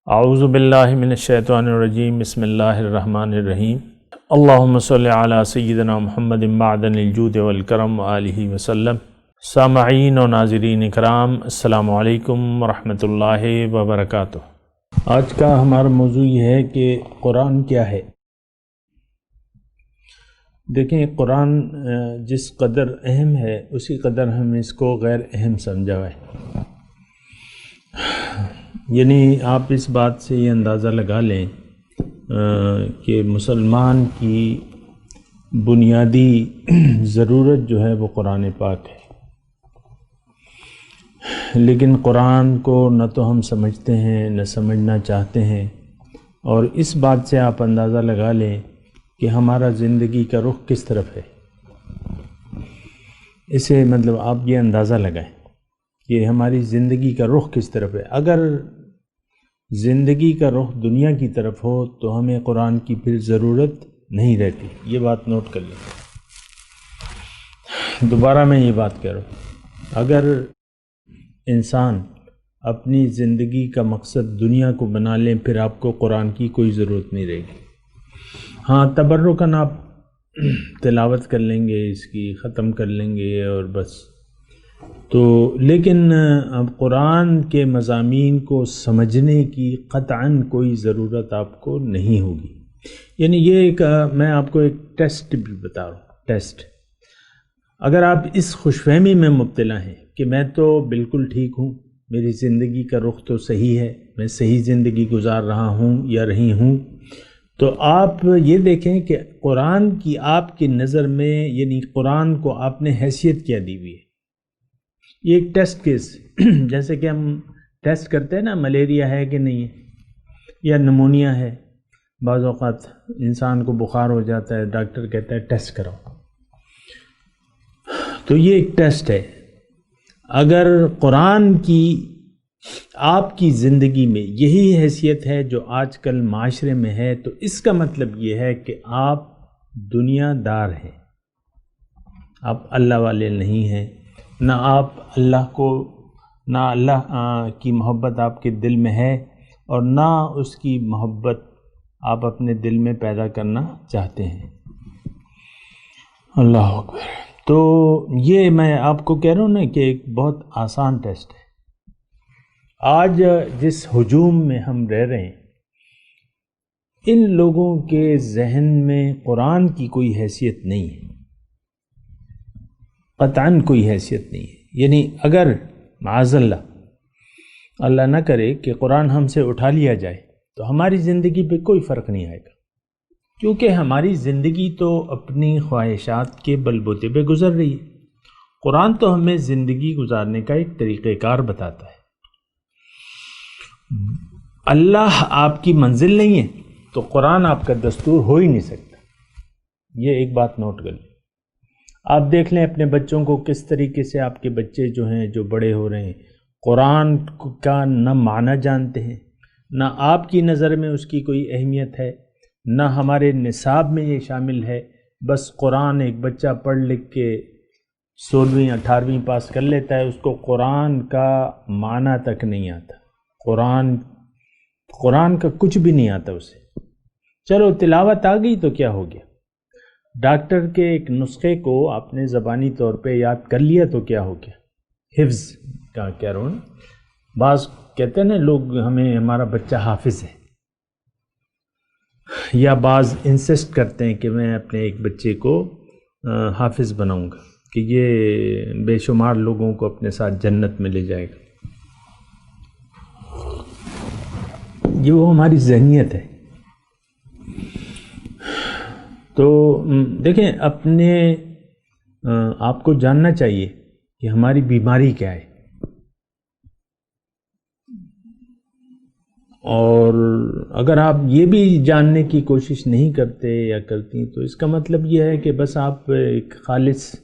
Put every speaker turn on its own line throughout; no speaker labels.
اعوذ باللہ من الشیطان الرجیم بسم اللہ الرحمن الرحیم اللہم صلی علی سیدنا محمد معدن الجود والکرم وآلہ وسلم۔ سامعین و ناظرین کرام، السلام علیکم ورحمۃ اللہ وبرکاتہ۔ آج کا ہمارا موضوع یہ ہے کہ قرآن کیا ہے۔ دیکھیں، قرآن جس قدر اہم ہے اسی قدر ہم اس کو غیر اہم سمجھا ہے۔ یعنی آپ اس بات سے یہ اندازہ لگا لیں کہ مسلمان کی بنیادی ضرورت جو ہے وہ قرآن پاک ہے، لیکن قرآن کو نہ تو ہم سمجھتے ہیں نہ سمجھنا چاہتے ہیں، اور اس بات سے آپ اندازہ لگا لیں کہ ہمارا زندگی کا رخ کس طرف ہے۔ اسے آپ یہ اندازہ لگائیں کہ ہماری زندگی کا رخ کس طرف ہے۔ اگر زندگی کا رخ دنیا کی طرف ہو تو ہمیں قرآن کی پھر ضرورت نہیں رہتی۔ یہ بات نوٹ کر لیں، دوبارہ میں یہ بات کہہ رہا ہوں۔ اگر انسان اپنی زندگی کا مقصد دنیا کو بنا لیں پھر آپ کو قرآن کی کوئی ضرورت نہیں رہے گی۔ ہاں، تبرکاً آپ تلاوت کر لیں گے، اس کی ختم کر لیں گے اور بس تو، لیکن اب قرآن کے مضامین کو سمجھنے کی قطعاً کوئی ضرورت آپ کو نہیں ہوگی۔ یعنی یہ ایک میں آپ کو ایک ٹیسٹ بھی بتا رہا ہوں، ٹیسٹ۔ اگر آپ اس خوش فہمی میں مبتلا ہیں کہ میں تو بالکل ٹھیک ہوں، میری زندگی کا رخ تو صحیح ہے، میں صحیح زندگی گزار رہا ہوں یا رہی ہوں، تو آپ یہ دیکھیں کہ قرآن کی آپ کی نظر میں، یعنی قرآن کو آپ نے حیثیت کیا دی ہوئی ہے۔ یہ ایک ٹیسٹ کیس، جیسے کہ ہم ٹیسٹ کرتے ہیں نا، ملیریا ہے کہ نہیں ہے یا نمونیا ہے۔ بعض اوقات انسان کو بخار ہو جاتا ہے، ڈاکٹر کہتا ہے ٹیسٹ کراؤ، تو یہ ایک ٹیسٹ ہے۔ اگر قرآن کی آپ کی زندگی میں یہی حیثیت ہے جو آج کل معاشرے میں ہے، تو اس کا مطلب یہ ہے کہ آپ دنیا دار ہیں، آپ اللہ والے نہیں ہیں، نہ آپ اللہ کو، نہ اللہ کی محبت آپ کے دل میں ہے اور نہ اس کی محبت آپ اپنے دل میں پیدا کرنا چاہتے ہیں۔ اللہ اکبر۔ تو یہ میں آپ کو کہہ رہا ہوں نا کہ ایک بہت آسان ٹیسٹ ہے۔ آج جس ہجوم میں ہم رہ رہے ہیں، ان لوگوں کے ذہن میں قرآن کی کوئی حیثیت نہیں ہے، قطعاً کوئی حیثیت نہیں ہے۔ یعنی اگر معاذ اللہ نہ کرے کہ قرآن ہم سے اٹھا لیا جائے تو ہماری زندگی پہ کوئی فرق نہیں آئے گا، کیونکہ ہماری زندگی تو اپنی خواہشات کے بل بوتے پہ گزر رہی ہے۔ قرآن تو ہمیں زندگی گزارنے کا ایک طریقہ کار بتاتا ہے۔ اللہ آپ کی منزل نہیں ہے تو قرآن آپ کا دستور ہو ہی نہیں سکتا۔ یہ ایک بات نوٹ کر لیں۔ آپ دیکھ لیں اپنے بچوں کو، کس طریقے سے آپ کے بچے جو ہیں، جو بڑے ہو رہے ہیں، قرآن کا نہ معنی جانتے ہیں، نہ آپ کی نظر میں اس کی کوئی اہمیت ہے، نہ ہمارے نصاب میں یہ شامل ہے۔ بس قرآن ایک بچہ پڑھ لکھ کے 16ویں 18ویں پاس کر لیتا ہے، اس کو قرآن کا معنی تک نہیں آتا، قرآن کا کچھ بھی نہیں آتا اسے۔ چلو تلاوت آ گئی تو کیا ہو گیا، ڈاکٹر کے ایک نسخے کو آپ نے زبانی طور پہ یاد کر لیا تو کیا ہو گیا، حفظ کا کہہ رہا ہوں۔ بعض کہتے ہیں نا لوگ، ہمارا بچہ حافظ ہے، یا بعض انسسٹ کرتے ہیں کہ میں اپنے ایک بچے کو حافظ بناؤں گا کہ یہ بے شمار لوگوں کو اپنے ساتھ جنت میں لے جائے گا۔ یہ وہ ہماری ذہنیت ہے۔ تو دیکھیں، اپنے آپ کو جاننا چاہیے کہ ہماری بیماری کیا ہے، اور اگر آپ یہ بھی جاننے کی کوشش نہیں کرتے یا کرتی تو اس کا مطلب یہ ہے کہ بس آپ ایک خالص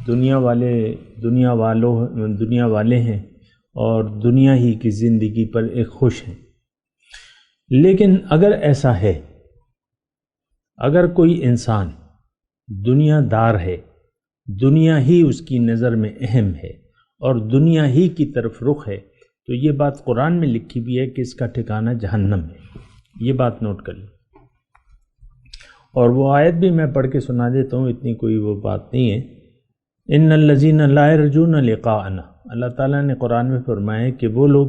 دنیا والے ہیں اور دنیا ہی کی زندگی پر ایک خوش ہیں۔ لیکن اگر ایسا ہے، اگر کوئی انسان دنیا دار ہے، دنیا ہی اس کی نظر میں اہم ہے اور دنیا ہی کی طرف رخ ہے، تو یہ بات قرآن میں لکھی بھی ہے کہ اس کا ٹھکانہ جہنم ہے، یہ بات نوٹ کر لیں۔ اور وہ آیت بھی میں پڑھ کے سنا دیتا ہوں، اتنی کوئی وہ بات نہیں ہے۔ ان الذین لا یرجون لقاءنا، اللہ تعالیٰ نے قرآن میں فرمایا کہ وہ لوگ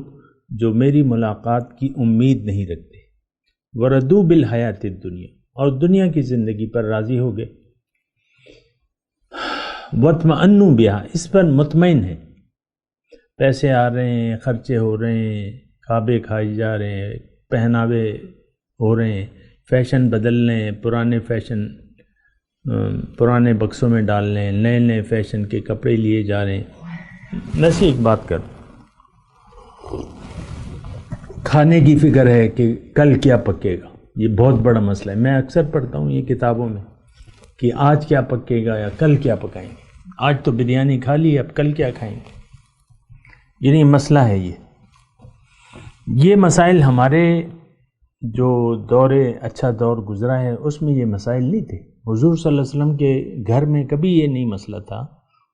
جو میری ملاقات کی امید نہیں رکھتے، وردوا بالحیات الدنیا، اور دنیا کی زندگی پر راضی ہو گئے، واطمأنوا بها، اس پر مطمئن ہے، پیسے آ رہے ہیں، خرچے ہو رہے ہیں، کعبے کھائی جا رہے ہیں، پہناوے ہو رہے ہیں، فیشن بدل رہے ہیں، پرانے فیشن پرانے بکسوں میں ڈال رہے ہیں، نئے نئے فیشن کے کپڑے لیے جا رہے ہیں۔ ویسے ایک بات کر، کھانے کی فکر ہے کہ کل کیا پکے گا، یہ بہت بڑا مسئلہ ہے۔ میں اکثر پڑھتا ہوں یہ کتابوں میں کہ آج کیا پکے گا یا کل کیا پکائیں گے، آج تو بریانی کھا لی، اب کل کیا کھائیں گے، یعنی مسئلہ ہے یہ مسائل ہمارے جو اچھا دور گزرا ہے اس میں یہ مسائل نہیں تھے۔ حضور صلی اللہ علیہ وسلم کے گھر میں کبھی یہ نہیں مسئلہ تھا،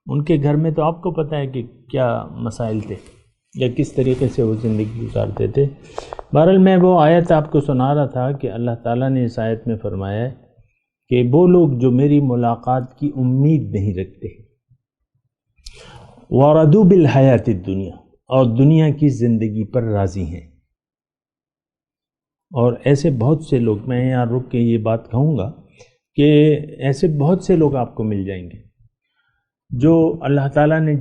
ان کے گھر میں تو آپ کو پتہ ہے کہ کیا مسائل تھے یا کس طریقے سے وہ زندگی گزارتے تھے۔ بہرحال میں وہ آیت آپ کو سنا رہا تھا کہ اللہ تعالیٰ نے اس آیت میں فرمایا ہے کہ وہ لوگ جو میری ملاقات کی امید نہیں رکھتے، وَرَضُوا بِالْحَيَاةِ الدُّنْيَا، اور دنیا کی زندگی پر راضی ہیں۔ اور ایسے بہت سے لوگ، میں یہاں رک کے یہ بات کہوں گا کہ ایسے بہت سے لوگ آپ کو مل جائیں گے جو اللہ تعالیٰ نے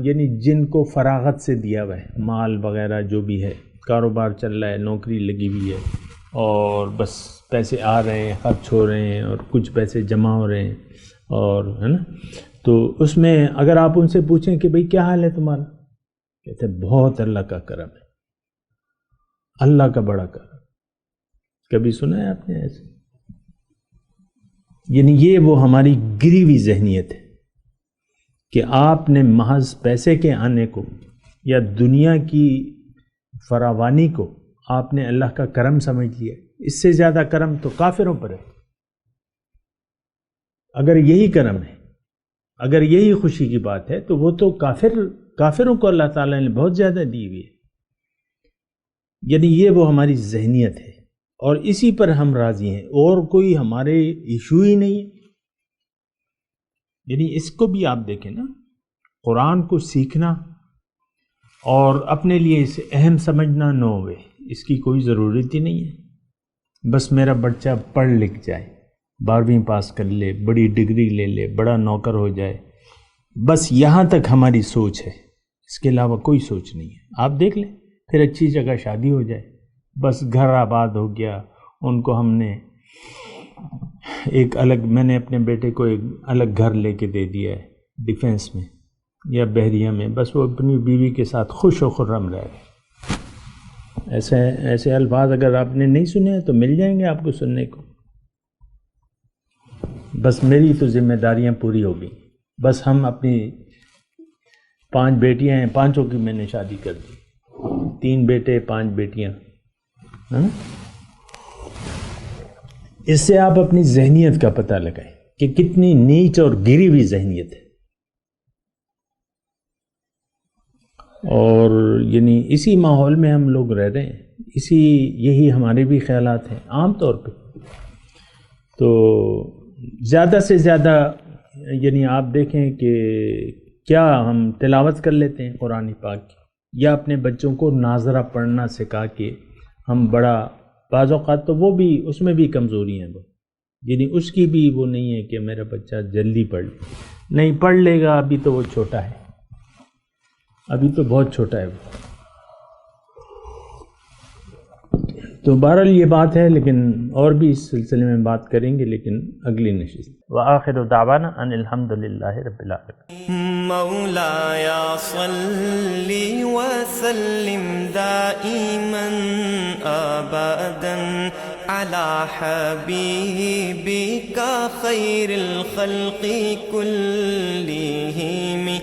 یعنی جن کو فراغت سے دیا ہوا ہے، مال وغیرہ جو بھی ہے، کاروبار چل رہا ہے، نوکری لگی ہوئی ہے، اور بس پیسے آ رہے ہیں، خرچ ہو رہے ہیں، اور کچھ پیسے جمع ہو رہے ہیں، اور ہے نا، تو اس میں اگر آپ ان سے پوچھیں کہ بھئی کیا حال ہے تمہارا، کہتے ہیں بہت اللہ کا کرم ہے، اللہ کا بڑا کرم۔ کبھی سنا ہے آپ نے ایسے؟ یعنی یہ وہ ہماری گری ہوئی ذہنیت ہے کہ آپ نے محض پیسے کے آنے کو یا دنیا کی فراوانی کو آپ نے اللہ کا کرم سمجھ لیا۔ اس سے زیادہ کرم تو کافروں پر ہے۔ اگر یہی کرم ہے، اگر یہی خوشی کی بات ہے تو وہ تو کافروں کو اللہ تعالیٰ نے بہت زیادہ دی ہوئی ہے۔ یعنی یہ وہ ہماری ذہنیت ہے اور اسی پر ہم راضی ہیں، اور کوئی ہمارے ایشو ہی نہیں ہے۔ یعنی اس کو بھی آپ دیکھیں نا، قرآن کو سیکھنا اور اپنے لیے اسے اہم سمجھنا نو وے، اس کی کوئی ضرورت ہی نہیں ہے۔ بس میرا بچہ پڑھ لکھ جائے، 12ویں پاس کر لے، بڑی ڈگری لے لے، بڑا نوکر ہو جائے، بس یہاں تک ہماری سوچ ہے، اس کے علاوہ کوئی سوچ نہیں ہے۔ آپ دیکھ لیں، پھر اچھی جگہ شادی ہو جائے، بس گھر آباد ہو گیا، ان کو ہم نے میں نے اپنے بیٹے کو ایک الگ گھر لے کے دے دیا ہے ڈیفینس میں یا بحریہ میں، بس وہ اپنی بیوی کے ساتھ خوش و خرم رہ رہے۔ ایسے الفاظ اگر آپ نے نہیں سنے ہیں تو مل جائیں گے آپ کو سننے کو۔ بس میری تو ذمہ داریاں پوری ہو گئی، بس ہم اپنی 5 بیٹیاں ہیں، 5 کی میں نے شادی کر دی، 3 بیٹے 5 بیٹیاں۔ اس سے آپ اپنی ذہنیت کا پتہ لگائیں کہ کتنی نیچ اور گری ہوئی ذہنیت ہے۔ اور یعنی اسی ماحول میں ہم لوگ رہ رہے ہیں، یہی ہمارے بھی خیالات ہیں عام طور پہ۔ تو زیادہ سے زیادہ یعنی آپ دیکھیں کہ کیا ہم تلاوت کر لیتے ہیں قرآن پاک کی، یا اپنے بچوں کو ناظرہ پڑھنا سکھا کے ہم بڑا، بعض اوقات تو وہ بھی اس میں بھی کمزوری ہیں، وہ یعنی اس کی بھی وہ نہیں ہے کہ میرا بچہ جلدی پڑھ لے، نہیں پڑھ لے گا، ابھی تو وہ چھوٹا ہے، ابھی تو بہت چھوٹا ہے وہ۔ تو بہرحال یہ بات ہے، لیکن اور بھی اس سلسلے میں بات کریں گے، لیکن اگلی نشست۔ وآخر دعوانا ان الحمد للہ رب العالمین۔
مولایا صلی وسلم دائما ابدا علی حبیبک خیر الخلق کلہم۔